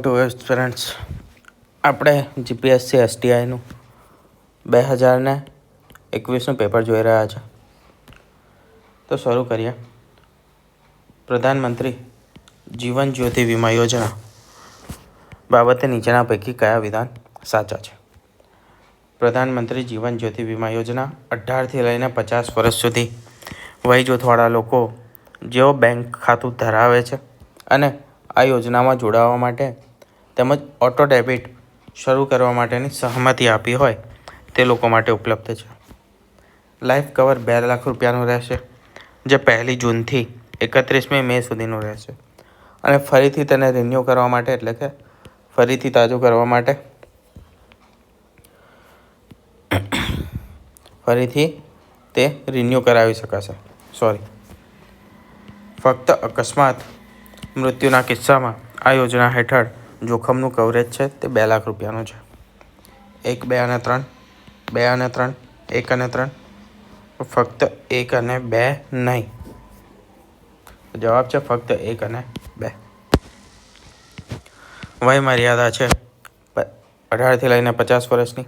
Two students, આપણે GPSC STIનું 2021નું paper જોઈ રહ્યા છે. તો શરૂ કરીએ. પ્રધાનમંત્રી જીવન જ્યોતિ વીમા યોજના બાબતે નીચેના પૈકી કયા વિધાન સાચા છે? પ્રધાનમંત્રી જીવન જ્યોતિ વીમા યોજના 18થી લઈને 50 વર્ષ સુધી વય જૂથવાળા લોકો જેઓ બેંક ખાતું ધરાવે છે અને આ યોજનામાં જોડાવા માટે તેમજ ઓટો ડેબિટ શરૂ કરવા માટેની સહમતિ આપી હોય તે લોકો માટે ઉપલબ્ધ છે. લાઈફ કવર 2 લાખ રૂપિયાનું રહેશે, જે 1 જૂનથી 31 મે સુધીનું રહેશે અને ફરીથી તેને રિન્યૂ કરવા માટે એટલે કે ફરીથી તાજું કરવા માટે ફરીથી તે રિન્યૂ કરાવી શકાશે. ફક્ત અકસ્માત મૃત્યુના કિસ્સામાં આ યોજના હેઠળ જોખમનું કવરેજ છે તે 2 લાખ રૂપિયાનું છે. 1, 2 અને 3, 2 અને 3, 1 અને 3, ફક્ત 1 અને 2 નહીં. જવાબ છે ફક્ત 1 અને 2. વય મર્યાદા છે 18થી લઈને 50 વર્ષની.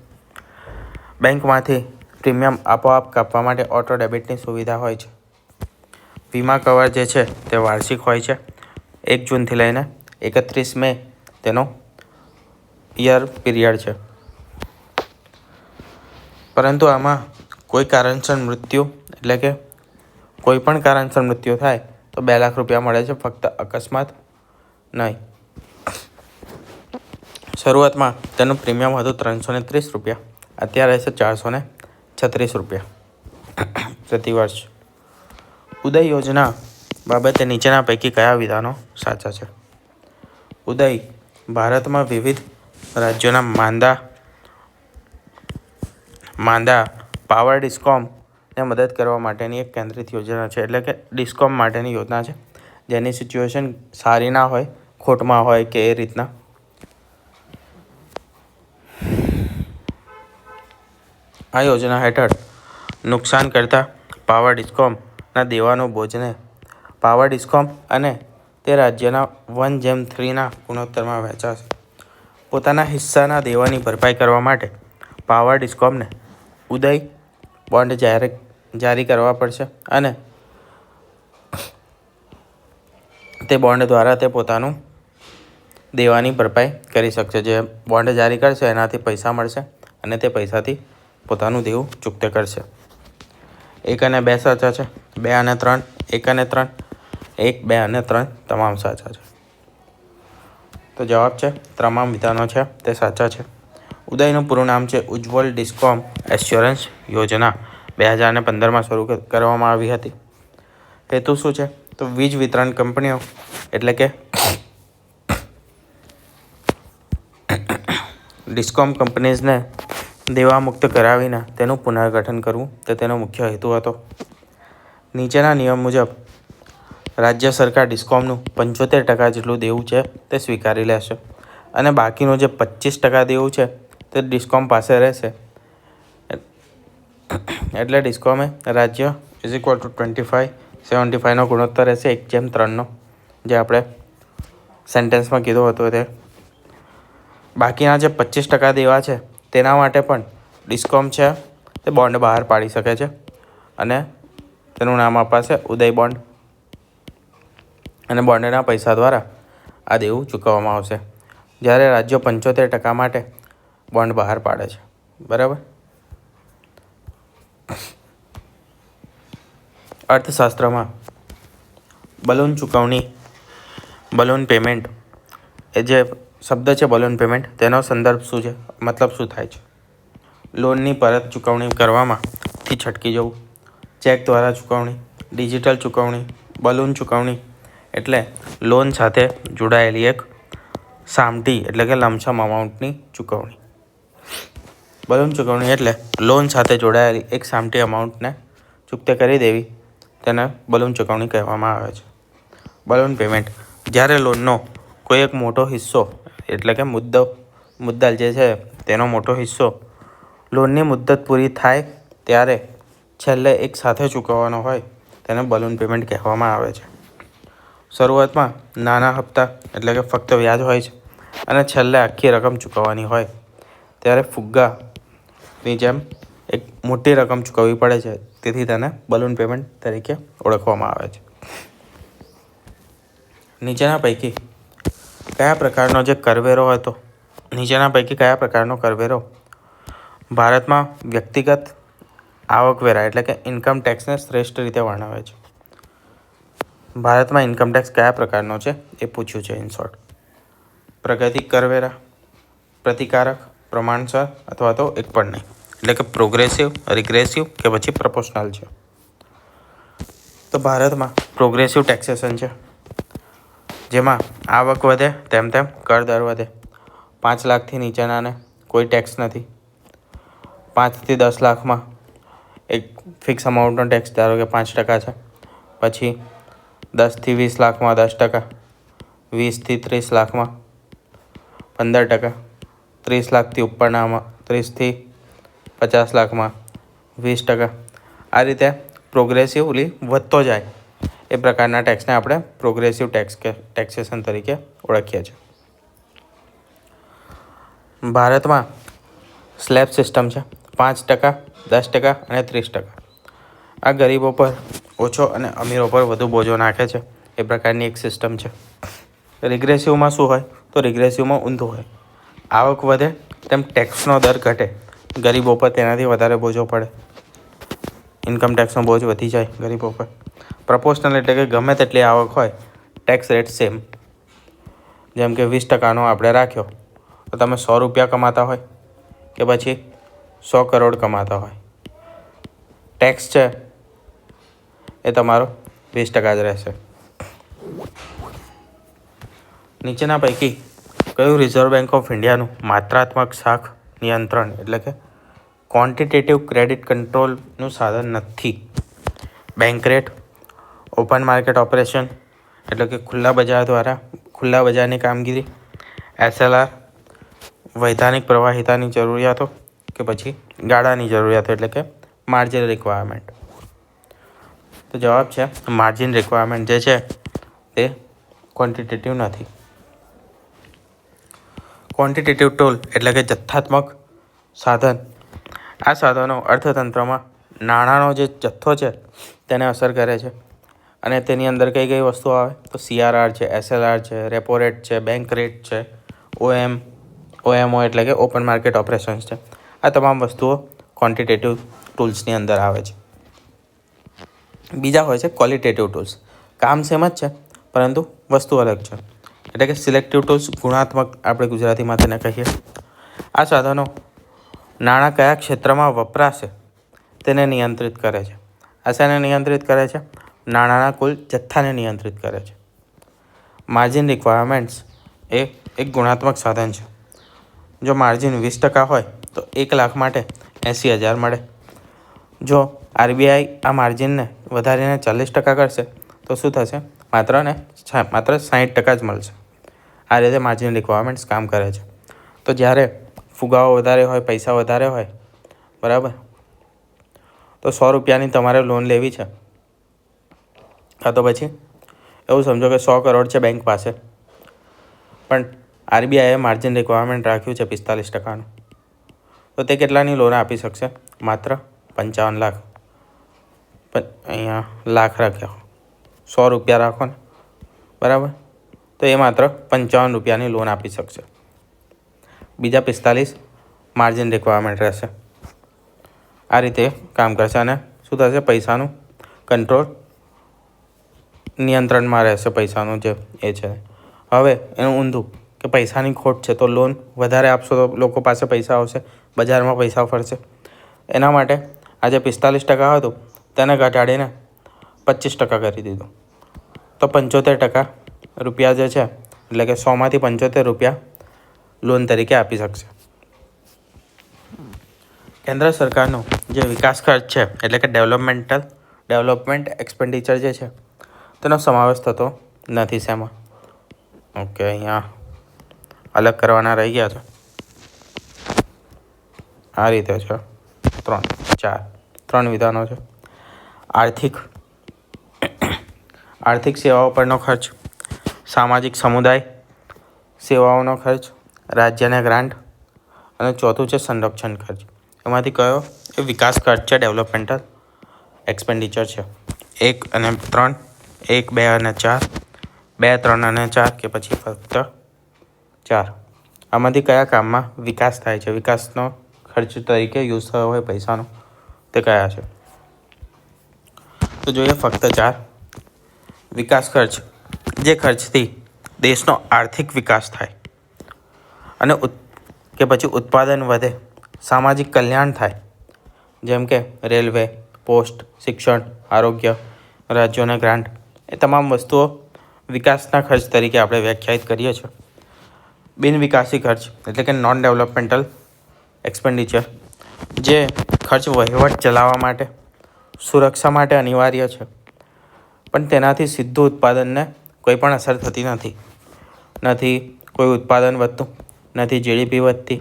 બેંકમાંથી પ્રીમિયમ આપોઆપ કાપવા માટે ઓટો ડેબિટની સુવિધા હોય છે. વીમા કવર જે છે તે વાર્ષિક હોય છે. 1 જૂનથી લઈને 31 મે તેનો યર પીરિયડ છે. પરંતુ આમાં કોઈ કારણસર મૃત્યુ એટલે કે કોઈ પણ કારણસર મૃત્યુ થાય તો 2 લાખ રૂપિયા મળે છે, ફક્ત અકસ્માત નહીં. શરૂઆતમાં તેનું પ્રીમિયમ હતું 330 રૂપિયા, અત્યારે છે 436 રૂપિયા પ્રતિ વર્ષ. ઉદય યોજના બાબતે નીચેના પૈકી કયા વિધાનો સાચા છે? ઉદય ભારતમાં વિવિધ રાજ્યોના માંદા પાવર ડિસ્કોમને મદદ કરવા માટેની એક કેન્દ્રિત યોજના છે. એટલે કે ડિસ્કોમ માટેની યોજના છે જેની સિચ્યુએશન સારી ના હોય, ખોટમાં હોય કે એ રીતના. આ યોજના હેઠળ નુકસાન કરતા પાવર ડિસ્કોમના દેવાનું બોજને પાવર ડિસ્કોમ અને તે રાજ્યના 1:3ના ગુણોત્તરમાં વહેંચાશે. પોતાના હિસ્સાના દેવાની ભરપાઈ કરવા માટે પાવર ડિસ્કોમને ઉદય બોન્ડ જારી કરવા પડશે અને તે બોન્ડ દ્વારા તે પોતાનું દેવાની ભરપાઈ કરી શકશે. જે બોન્ડ જારી કરશે એનાથી પૈસા મળશે અને તે પૈસાથી પોતાનું દેવું ચૂકતે કરશે. 1 અને 2 સાચા છે. 2 અને 3, 1 અને 3, 1, 2 અને 3 તમામ સાચા છે. તો જવાબ છે તમામ વિધાનો છે તે સાચા છે. ઉદયનું પૂરું નામ છે ઉજ્જવલ ડિસ્કોમ એશ્યોરન્સ યોજના. 2015માં શરૂ કરવામાં આવી હતી. હેતુ શું છે? તો વીજ વિતરણ કંપનીઓ એટલે કે ડિસ્કોમ કંપનીઝને દેવામુક્ત કરાવીને તેનું પુનર્ગઠન કરવું તે તેનો મુખ્ય હેતુ હતો. નીચેના નિયમ મુજબ રાજ્ય સરકાર ડિસ્કોમનું 75% જેટલું દેવું છે તે સ્વીકારી લેશે અને બાકીનું જે 25% દેવું છે તે ડિસ્કોમ પાસે રહેશે. એટલે ડિસ્કોમે રાજ્ય (25:75) ગુણોત્તર રહેશે 1:3નો, જે આપણે સેન્ટેન્સમાં કીધું હતું તે. બાકીના જે 25% દેવા છે તેના માટે પણ ડિસ્કોમ છે તે બોન્ડ બહાર પાડી શકે છે અને તેનું નામ અપાશે ઉદય બોન્ડ અને બોન્ડના પૈસા દ્વારા આ દેવું ચૂકવવામાં આવશે. જ્યારે રાજ્યો 75% માટે બોન્ડ બહાર પાડે છે. બરાબર. અર્થશાસ્ત્રમાં બલૂન પેમેન્ટ એ જે શબ્દ છે બલૂન પેમેન્ટ, તેનો સંદર્ભ શું છે, મતલબ શું થાય છે? લોનની પરત ચૂકવણી કરવામાંથી છટકી જવું, ચેક દ્વારા ચૂકવણી, ડિજિટલ ચૂકવણી, બલૂન ચૂકવણી એટલે લોન સાથે જોડાયેલી એક સામટી એટલે કે લમસમ અમાઉન્ટની ચૂકવણી. બલૂન ચૂકવણી એટલે લોન સાથે જોડાયેલી એક સામટી અમાઉન્ટને ચૂકતે કરી દેવી, તેને બલૂન ચૂકવણી કહેવામાં આવે છે. બલૂન પેમેન્ટ જ્યારે લોનનો કોઈ એક મોટો હિસ્સો એટલે કે મુદ્દલ જે છે તેનો મોટો હિસ્સો લોનની મુદ્દત પૂરી થાય ત્યારે છેલ્લે એક સાથે ચૂકવવાનો હોય તેને બલૂન પેમેન્ટ કહેવામાં આવે છે. શરૂઆતમાં નાના હપ્તા એટલે કે ફક્ત વ્યાજ હોય છે અને છેલ્લે આખી રકમ ચૂકવવાની હોય ત્યારે ફુગ્ગાની જેમ એક મોટી રકમ ચૂકવવી પડે છે. તેથી તેને બલૂન પેમેન્ટ તરીકે ઓળખવામાં આવે છે. નીચેના પૈકી કયા પ્રકારનો કરવેરો ભારતમાં વ્યક્તિગત આવકવેરા એટલે કે ઇન્કમ ટેક્સને શ્રેષ્ઠ રીતે વર્ણવે છે? ભારતમાં ઇન્કમ ટેક્સ કયા પ્રકારનો છે એ પૂછ્યું છે. ઇન શોર્ટ, પ્રગતિ કરવેરા, પ્રતિકારક, પ્રમાણસર અથવા તો એક પણ નહીં, એટલે કે પ્રોગ્રેસિવ, રિગ્રેસિવ કે પછી પ્રપોશનલ છે. તો ભારતમાં પ્રોગ્રેસિવ ટેક્સેશન છે, જેમાં આવક વધે તેમ તેમ કર દર વધે. 5 લાખથી નીચેનાને કોઈ ટેક્સ નથી. 5 થી 10 લાખમાં એક ફિક્સ અમાઉન્ટનો ટેક્સ, ધારો કે 5% છે. પછી 10 થી 20 લાખમાં 10%, 20 થી 30 લાખમાં 15%, 30 લાખથી ઉપરનામાં 30 થી 50 લાખમાં 20%. આ રીતે પ્રોગ્રેસિવલી વધતો જાય એ પ્રકારના ટેક્સને આપણે પ્રોગ્રેસિવ ટેક્સેશન તરીકે ઓળખીએ છીએ. ભારતમાં સ્લેબ સિસ્ટમ છે. 5%, 10% અને 30%. આ ગરીબો પર ઓછો અને અમીરો પર વધુ બોજો નાખે છે એ પ્રકારની એક સિસ્ટમ છે. રિગ્રેસિવમાં શું હોય? તો રિગ્રેસિવમાં ઊંધું હોય. આવક વધે તેમ ટેક્સનો દર ઘટે, ગરીબો પર તેનાથી વધારે બોજો પડે, ઇન્કમ ટેક્સનો બોજ વધી જાય ગરીબો પર. પ્રપોશનલ એટલે કે ગમે તેટલી આવક હોય, ટેક્સ રેટ સેમ. જેમ કે 20%નો આપણે રાખ્યો, તો તમે 100 રૂપિયા કમાતા હોય કે પછી 100 કરોડ કમાતા હોય, ટેક્સ છે એ તમારો 20% જ રહેશે. નીચેના પૈકી કયું રિઝર્વ બેંક ઓફ ઇન્ડિયાનું માત્રાત્મક શાખ નિયંત્રણ એટલે કે ક્વોન્ટિટેટિવ ક્રેડિટ કંટ્રોલનું સાધન નથી? Bank rate, open market operation એટલે કે ખુલ્લા બજારની કામગીરી, SLR, વૈધાનિક પ્રવાહિતાની જરૂરિયાતો કે પછી ગાળાની જરૂરિયાતો એટલે કે માર્જિન રિક્વાયરમેન્ટ. તો જવાબ છે માર્જિન રિક્વાયરમેન્ટ જે છે તે ક્વોન્ટિટેટિવ નથી. ક્વોન્ટિટેટિવ ટૂલ એટલે કે જથ્થાત્મક સાધન. આ સાધનો અર્થતંત્રમાં નાણાંનો જે જથ્થો છે તેને અસર કરે છે. અને તેની અંદર કઈ કઈ વસ્તુઓ આવે? તો CRR છે, SLR છે, રેપો રેટ છે, બેંક રેટ છે, OMO એટલે કે ઓપન માર્કેટ ઓપરેશન્સ છે. આ તમામ વસ્તુઓ ક્વોન્ટિટેટિવ ટૂલ્સની અંદર આવે છે. બીજા હોય છે ક્વોલિટેટિવ ટૂલ્સ. કામ સેમ જ છે પરંતુ વસ્તુ અલગ છે, એટલે કે સિલેક્ટિવ ટૂલ્સ, ગુણાત્મક આપણે ગુજરાતીમાં તેને કહીએ. આ સાધનો નાણાં કયા ક્ષેત્રમાં વપરાશે તેને નિયંત્રિત કરે છે. આ શેને નિયંત્રિત કરે છે? નાણાંના કુલ જથ્થાને નિયંત્રિત કરે છે. માર્જિન રિક્વાયરમેન્ટ્સ એ એક ગુણાત્મક સાધન છે. જો માર્જિન 20% હોય તો 1 લાખ માટે 80,000 મળે. જો RBI આ માર્જિનને વધારીને 40% કરશે તો શું થશે? માત્ર 60% જ મળશે. આ રીતે માર્જિન રિક્વાયરમેન્ટ્સ કામ કરે છે. તો જ્યારે ફુગાવો વધારે હોય, પૈસા વધારે હોય, બરાબર, તો 100 રૂપિયાની તમારે લોન લેવી છે, કાં તો પછી એવું સમજો કે 100 કરોડ છે બેંક પાસે, પણ RBIએ માર્જિન રિક્વાયરમેન્ટ રાખ્યું છે 45%નું, તો તે કેટલાની લોન આપી શકશે? માત્ર 55 લાખ. અહીંયા લાખ રાખ્યો, 100 રૂપિયા રાખો ને, બરાબર, તો એ માત્ર 55 રૂપિયાની લોન આપી શકશે. બીજા 45 માર્જિન રિક્વાયરમેન્ટ રહેશે. આ રીતે કામ કરશે અને શું થશે? પૈસાનું કંટ્રોલ, નિયંત્રણમાં રહેશે પૈસાનું જે એ છે. હવે એનું ઊંધું કે પૈસાની ખોટ છે તો લોન વધારે આપશો તો લોકો પાસે પૈસા આવશે, બજારમાં પૈસા ફરશે. એના માટે આજે 45% હતું તેને ઘટાડીને 25% કરી દીધું, તો 75% રૂપિયા જે છે, એટલે કે 100માંથી 75 રૂપિયા લોન તરીકે આપી શકશે. કેન્દ્ર સરકારનો જે વિકાસ ખર્ચ છે એટલે કે ડેવલપમેન્ટ એક્સપેન્ડિચર જે છે તેનો સમાવેશ થતો નથી. શેમાં? ઓકે, અહીંયા અલગ કરવાના રહી ગયા છે. આ રીતે છે, 3 વિધાનો છે. આર્થિક સેવાઓ પરનો ખર્ચ, સામાજિક સમુદાય, સેવાઓનો ખર્ચ, રાજ્યના ગ્રાન્ટ અને ચોથું છે સંરક્ષણ ખર્ચ. એમાંથી કયો એ વિકાસ ખર્ચ છે, ડેવલપમેન્ટલ એક્સપેન્ડિચર છે. 1 અને 3, 1, 2 અને 4, 2, 3 અને 4 કે પછી ફક્ત 4? આમાંથી કયા કામમાં વિકાસ થાય છે, વિકાસનો ખર્ચ તરીકે યુઝ થયો હોય પૈસાનો, તે કયા છે? તો જોઈએ ફક્ત 4. વિકાસ ખર્ચ, જે ખર્ચથી દેશનો આર્થિક વિકાસ થાય અને કે પછી ઉત્પાદન વધે, સામાજિક કલ્યાણ થાય, જેમ કે રેલવે, પોસ્ટ, શિક્ષણ, આરોગ્ય, રાજ્યોના ગ્રાન્ટ, એ તમામ વસ્તુઓ વિકાસના ખર્ચ તરીકે આપણે વ્યાખ્યાયિત કરીએ છીએ. બિનવિકાસી ખર્ચ એટલે કે નોન ડેવલપમેન્ટલ એક્સપેન્ડિચર, જે ખર્ચ વહીવટ ચલાવવા માટે, સુરક્ષા માટે અનિવાર્ય છે, પણ તેનાથી સીધું ઉત્પાદનને કોઈ પણ અસર થતી નથી કોઈ ઉત્પાદન વધતું, નથી GDP વધતી,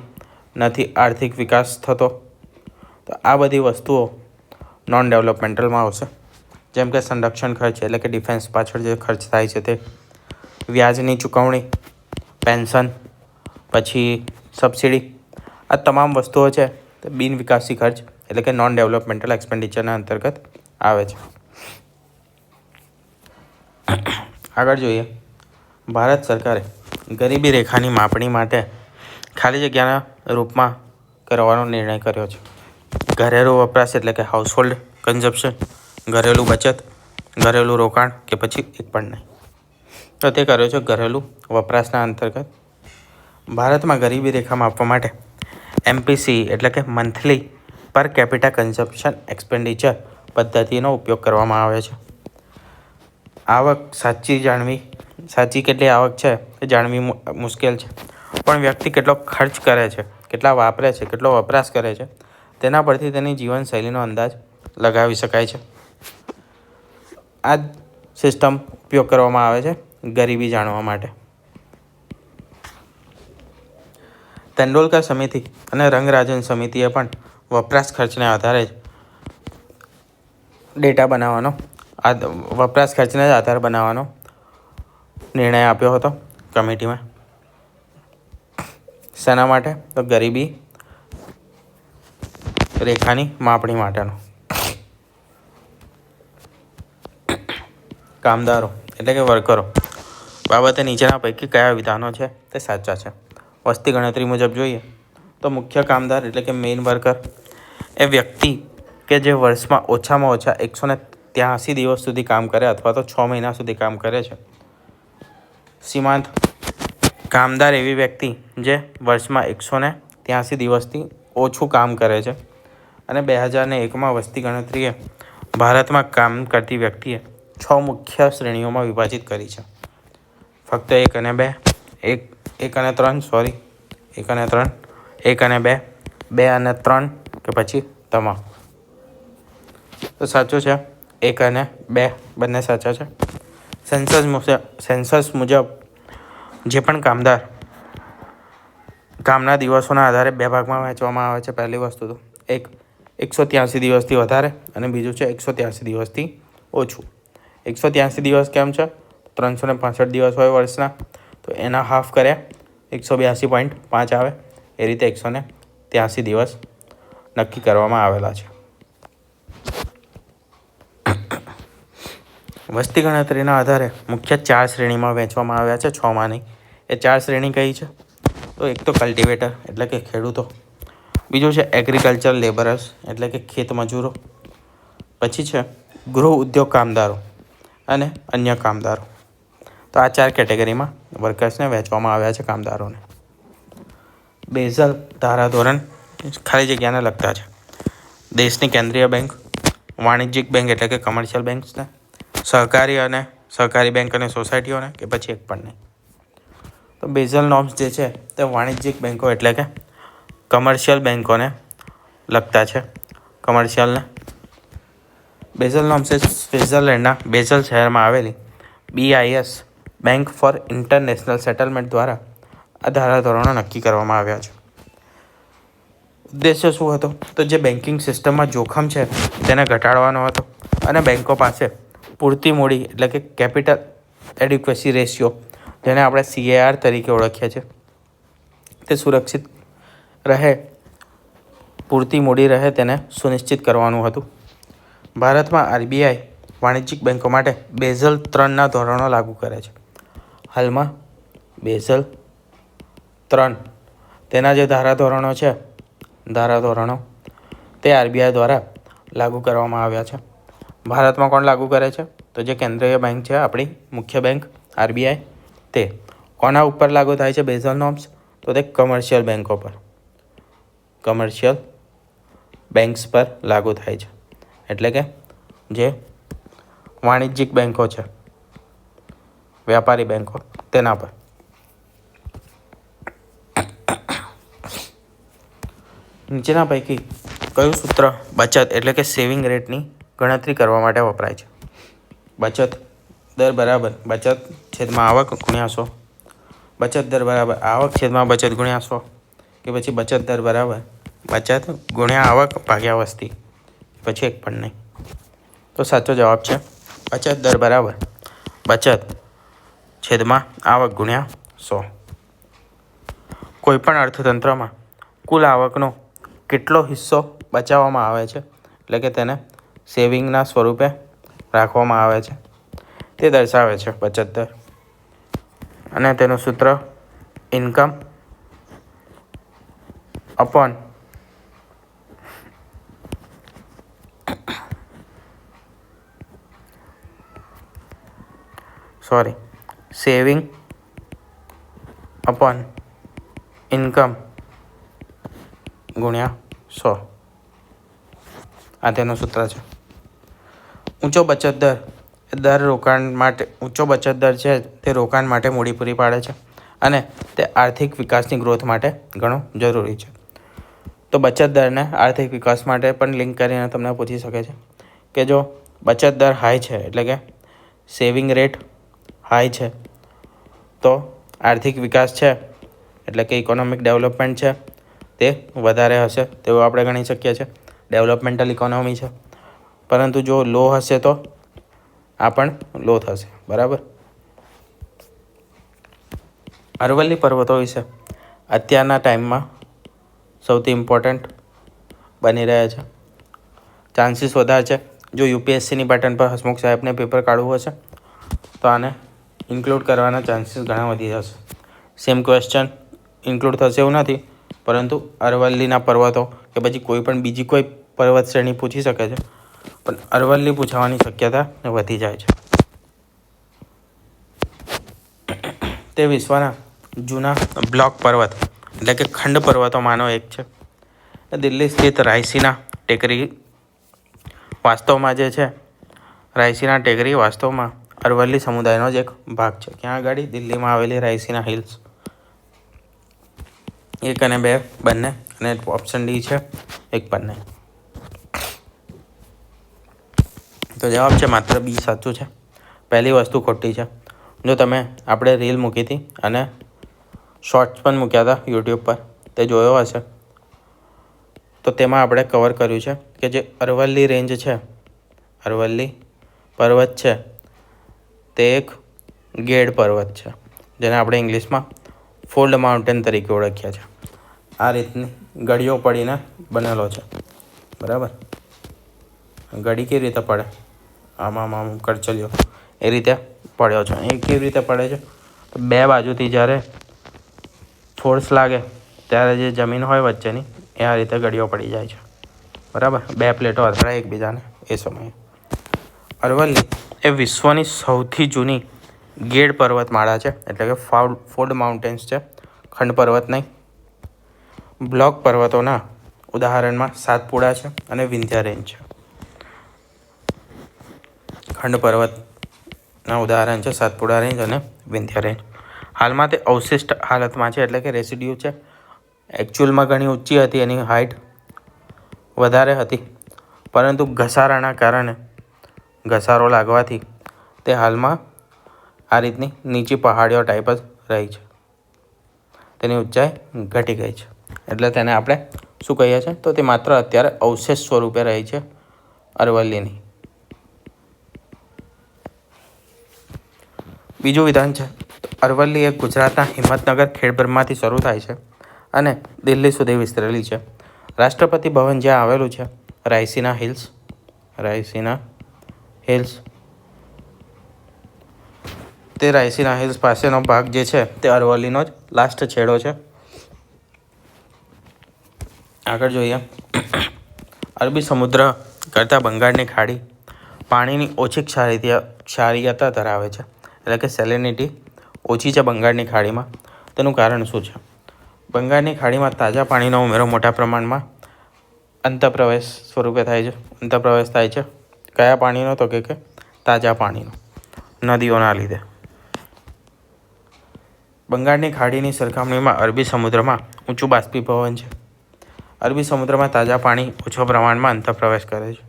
નથી આર્થિક વિકાસ થતો. તો આ બધી વસ્તુઓ નોન ડેવલપમેન્ટલમાં આવશે. જેમ કે સંરક્ષણ ખર્ચ એટલે કે ડિફેન્સ પાછળ જે ખર્ચ થાય છે તે, વ્યાજની ચૂકવણી, પેન્શન, પછી સબસિડી, આ તમામ વસ્તુઓ છે તે બિનવિકાસી ખર્ચ એટલે કે નોન ડેવલપમેન્ટલ એક્સપેન્ડિચરના અંતર્ગત આવે છે. આગળ જોઈએ, ભારત સરકારે ગરીબી રેખાની માપણી માટે ખાલી જગ્યાના રૂપમાં કરવાનો નિર્ણય કર્યો છે. ઘરેલું વપરાશ એટલે કે હાઉસહોલ્ડ કન્ઝપ્શન, ઘરેલું બચત, ઘરેલું રોકાણ કે પછી એક પણ નહીં. તો તે કર્યો છે ઘરેલું વપરાશના અંતર્ગત. ભારતમાં ગરીબી રેખા માપવા માટે MPC એટલે કે મંથલી પર કેપિટા કન્ઝપ્શન એક્સપેન્ડિચર પદ્ધતિનો ઉપયોગ કરવામાં આવે છે. આવક સાચી કેટલી આવક છે એ જાણવી મુશ્કેલ છે, પણ વ્યક્તિ કેટલો ખર્ચ કરે છે, કેટલા વાપરે છે, કેટલો વપરાશ કરે છે, તેના પરથી તેની જીવનશૈલીનો અંદાજ લગાવી શકાય છે. આ જ સિસ્ટમ ઉપયોગ કરવામાં આવે છે ગરીબી જાણવા માટે. તેંડુલકર સમિતિ અને રંગરાજન સમિતિએ પણ વપરાશ ખર્ચને આધારે વપરાશ ખર્ચને જ આધાર બનાવવાનો નિર્ણય આપ્યો હતો કમિટીમાં. શેના માટે? તો ગરીબી રેખાની માપણી માટેનો. કામદારો એટલે કે વર્કરો બાબતે નીચેના પૈકી કયા વિધાનો છે તે સાચા છે? વસ્તી ગણતરી મુજબ જોઈએ તો મુખ્ય કામદાર એટલે કે મેઇન વર્કર એ વ્યક્તિ કે જે વર્ષમાં ઓછામાં ઓછા 183 દિવસ સુધી કામ કરે અથવા તો 6 મહિના સુધી કામ કરે છે. સીમાંત કામદાર એવી વ્યક્તિ જે વર્ષમાં 183 દિવસથી ઓછું કામ કરે છે. અને 2001માં વસ્તી ગણતરીએ ભારતમાં કામ કરતી વ્યક્તિએ 6 મુખ્ય શ્રેણીઓમાં વિભાજિત કરી છે. ફક્ત 1 અને 2, 1 અને 3, 1 અને 3, 1 અને 2, 2 અને 3 કે પછી તમામ. તો સાચું છે 1 અને 2 બંને સાચા છે. સેન્સસ મુજબ જે પણ કામના દિવસોના આધારે 2 ભાગમાં વહેંચવામાં આવે છે. પહેલી વસ્તુ તો 183 દિવસથી વધારે અને બીજું છે 183 દિવસથી ઓછું. 183 દિવસ કેમ છે? 365 દિવસ હોય વર્ષના, તો એના હાફ કર્યા 182.5 આવે. એ રીતે 183 દિવસ નક્કી કરવામાં આવેલા છે. વસ્તી ગણતરીના આધારે મુખ્ય 4 શ્રેણીમાં વહેંચવામાં આવ્યા છે, 6માંની. એ 4 શ્રેણી કઈ છે? તો એક તો કલ્ટિવેટર એટલે કે ખેડૂતો, બીજું છે એગ્રીકલ્ચર લેબરર્સ એટલે કે ખેત મજૂરો, પછી છે ગૃહ ઉદ્યોગ કામદારો અને અન્ય કામદારો. તો આ 4 કેટેગરીમાં વર્કર્સને વહેંચવામાં આવ્યા છે, કામદારોને. બેઝલ ધારાધોરણ ખાલી જગ્યાને લગતા છે. દેશની કેન્દ્રીય બેંક, વાણિજ્યિક બેંક એટલે કે કમર્શિયલ બેંક્સને, સહકારી બેંક અને સોસાયટીઓને કે પછી એક પણ નહીં. તો બેઝલ નોર્મ્સ જે છે તે વાણિજ્યિક બેંકો એટલે કે કમર્શિયલ બેંકોને લગતા છે. કમર્શિયલને બેઝલ નોર્મ્સ એ સ્વિટ્ઝરલેન્ડના બેઝલ શહેરમાં આવેલી BIS bank four international settlement દ્વારા આ ધારાધોરણો નક્કી કરવામાં આવ્યા છે. ઉદ્દેશ્ય શું હતો? તો જે બેન્કિંગ સિસ્ટમમાં જોખમ છે તેને ઘટાડવાનો હતો અને બેન્કો પાસે પૂરતી મૂડી એટલે કે કેપિટલ એડ્યુકેસી રેશિયો જેને આપણે CAR તરીકે ઓળખીએ છીએ, તે સુરક્ષિત રહે, પૂરતી મૂડી રહે તેને સુનિશ્ચિત કરવાનું હતું. ભારતમાં RBI વાણિજ્યિક બેન્કો માટે બેઝલ 3ના ધોરણો લાગુ કરે છે. હાલમાં બેઝલ 3 તેના જે ધારાધોરણો છે, તે RBI દ્વારા લાગુ કરવામાં આવ્યા છે. ભારતમાં કોણ લાગુ કરે છે? તો જે કેન્દ્રીય બેંક છે, આપણી મુખ્ય બેંક RBI, તે કોના ઉપર લાગુ થાય છે બેઝલ નોર્મ્સ? તો તે કમર્શિયલ બેંકો પર, કમર્શિયલ બેંક્સ પર લાગુ થાય છે. એટલે કે જે વાણિજ્યિક બેંકો છે, વ્યાપારી બેંકો, તેના પર. નીચેના પૈકી કયું સૂત્ર બચત એટલે કે સેવિંગ રેટની ગણતરી કરવા માટે વપરાય છે? બચત દર બરાબર બચત છેદમાં આવક ગુણ્યા 100, બચત દર બરાબર આવક છેદમાં બચત ગુણ્યા 100, કે પછી બચત દર બરાબર બચત ગુણ્યા આવક ભાગ્યા વસ્તી, પછી એક પણ નહીં. તો સાચો જવાબ છે બચત દર બરાબર બચત છેદમાં આવક ગુણ્યા 100. કોઈપણ અર્થતંત્રમાં કુલ આવકનો કેટલો હિસ્સો બચાવવામાં આવે છે, એટલે કે તેને સેવિંગના સ્વરૂપે રાખવામાં આવે છે, તે દર્શાવે છે બચત દર. અને તેનું સૂત્ર income upon saving upon income ગુણ્યા 100, આ તેનું સૂત્ર છે. ઊંચો બચત દર ઊંચો બચત દર છે તે રોકાણ માટે મૂડી પૂરી પાડે છે અને તે આર્થિક વિકાસની ગ્રોથ માટે ઘણું જરૂરી છે. તો બચત દરને આર્થિક વિકાસ માટે પણ લિંક કરીને તમને પૂછી શકે છે કે જો બચત દર હાઈ છે, એટલે કે સેવિંગ રેટ હાઈ છે, તો આર્થિક વિકાસ છે, એટલે કે ઇકોનોમિક ડેવલપમેન્ટ છે, તે વધારે હશે તેવું આપણે ગણી શકીએ છીએ. ડેવલપમેન્ટલ ઇકોનોમી છે. પરંતુ જો લો હશે તો આ પણ લો થશે. બરાબર. અરવલ્લી પર્વતો વિશે અત્યારના ટાઈમમાં સૌથી ઇમ્પોર્ટન્ટ બની રહ્યા છે. ચાન્સીસ વધારે છે. જો UPSCની પેટર્ન પર હસમુખ સાહેબને પેપર કાઢવું હશે તો આને ઇન્ક્લુડ કરવાના ચાન્સીસ ઘણા વધી જશે. સેમ ક્વેશ્ચન ઇન્ક્લુડ થશે એવું નથી, પરંતુ અરવલ્લીના પર્વતો કે પછી કોઈ પણ બીજી કોઈ પર્વત શ્રેણી પૂછી શકે છે, પણ અરવલ્લી પૂછવાની શક્યતા વધી જાય છે. તે વિશ્વના જૂના બ્લોક પર્વત એટલે કે ખંડ પર્વતોમાંનો એક છે. દિલ્હી સ્થિત રાયસીના ટેકરી વાસ્તવમાં અરવલ્લી સમુદાયનો જ એક ભાગ છે. ક્યાં આગળ? દિલ્હીમાં આવેલી રાયસીના હિલ્સ. 1 અને 2 બંને, અને ઓપ્શન ડી છે 1 પણ નહીં. તો જવાબ છે માત્ર બી સાચું છે. પહેલી વસ્તુ ખોટી છે. જો આપણે રીલ મૂકી હતી અને શોર્ટ્સ પણ મૂક્યા હતા યુટ્યુબ પર, તે જોયો હશે, તો તેમાં આપણે કવર કર્યું છે કે જે અરવલ્લી રેન્જ છે, અરવલ્લી પર્વત છે, તે એક ગેડ પર્વત છે, જેને આપણે ઇંગ્લિશમાં ફોલ્ડ માઉન્ટેન તરીકે ઓળખ્યા છે. આ રીતની ગળીઓ પડીને બનેલો છે. બરાબર. ગળી કેવી રીતે પડે? આમ કરચલીઓ એ રીતે પડ્યો છે. એ કેવી રીતે પડે છે? બે બાજુથી જ્યારે ફોર્સ લાગે ત્યારે જે જમીન હોય વચ્ચેની, એ આ રીતે ગળીઓ પડી જાય છે. બરાબર. 2 પ્લેટો અથડાય એકબીજાને એ સમયે. અરવલ્લી એ વિશ્વની સૌથી જૂની ગેડ પર્વતમાળા છે, એટલે કે ફોલ્ડ માઉન્ટેન્સ છે, ખંડ પર્વત નહીં. બ્લોક પર્વતોના ઉદાહરણમાં સાતપુડા છે અને વિંધ્યા રેન્જ છે. ખંડ પર્વતના ઉદાહરણ છે સાતપુડા રેન્જ અને વિંધ્યા રેન્જ. હાલમાં તે અવશિષ્ટ હાલતમાં છે, એટલે કે રેસિડ્યુ છે. એકચ્યુઅલમાં ઘણી ઊંચી હતી, એની હાઇટ વધારે હતી, પરંતુ ઘસારાના કારણે, ઘસારો લાગવાથી તે હાલમાં આ રીતની નીચી પહાડીઓ ટાઈપ જ રહી છે. તેની ઊંચાઈ ઘટી ગઈ છે, એટલે તેને આપણે શું કહીએ છીએ? તો તે માત્ર અત્યારે અવશેષ સ્વરૂપે રહી છે અરવલ્લીની. બીજું વિધાન છે અરવલ્લી એ ગુજરાતના હિંમતનગર ખેડબ્રહ્માથી શરૂ થાય છે અને દિલ્હી સુધી વિસ્તરેલી છે. રાષ્ટ્રપતિ ભવન જ્યાં આવેલું છે રાયસીના હિલ્સ તે રાયસીના હિલ્સ પાસેનો ભાગ જે છે તે અરવલ્લીનો જ લાસ્ટ છેડો છે. આગળ જોઈએ, અરબી સમુદ્ર કરતાં બંગાળની ખાડી પાણીની ઓછી ક્ષારીયતા ધરાવે છે, એટલે કે સેલિનિટી ઓછી છે બંગાળની ખાડીમાં. તેનું કારણ શું છે? બંગાળની ખાડીમાં તાજા પાણીનો ઉમેરો મોટા પ્રમાણમાં અંતઃપ્રવેશ સ્વરૂપે થાય છે. અંતઃપ્રવેશ થાય છે કયા પાણીનો? તો કે તાજા પાણીનો, નદીઓના લીધે. બંગાળની ખાડીની સરખામણીમાં અરબી સમુદ્રમાં ઊંચું બાષ્પીભવન છે. અરબી સમુદ્રમાં તાજા પાણી ઓછા પ્રમાણમાં અંતઃપ્રવેશ કરે છે.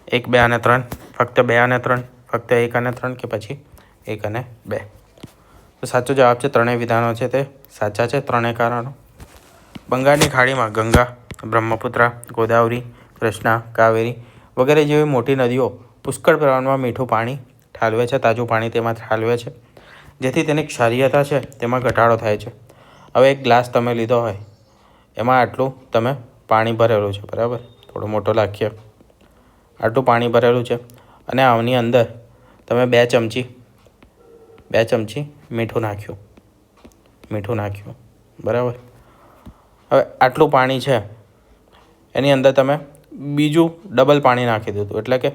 1, 2 અને 3, ફક્ત 2 અને 3, ફક્ત 1 અને 3 કે પછી 1 અને 2? તો સાચો જવાબ છે ત્રણેય વિધાનો છે તે સાચા છે, ત્રણેય કારણો. બંગાળની ખાડીમાં ગંગા, બ્રહ્મપુત્રા, ગોદાવરી, કૃષ્ણા, કાવેરી વગેરે જેવી મોટી નદીઓ પુષ્કળ પ્રમાણમાં મીઠું પાણી ઠાલવે છે, તાજું પાણી તેમાં ઠાલવે છે, જેથી તેની ક્ષારીયતા છે તેમાં ઘટાડો થાય છે. હવે એક ગ્લાસ તમે લીધો હોય, એમાં આટલું તમે પાણી ભરેલું છે, બરાબર? થોડો મોટો લાખીએ, આટલું પાણી ભરેલું છે અને આની અંદર તમે 2 ચમચી મીઠું નાખ્યું, બરાબર? હવે આટલું પાણી છે એની અંદર તમે બીજું ડબલ પાણી નાખી દીધું, એટલે કે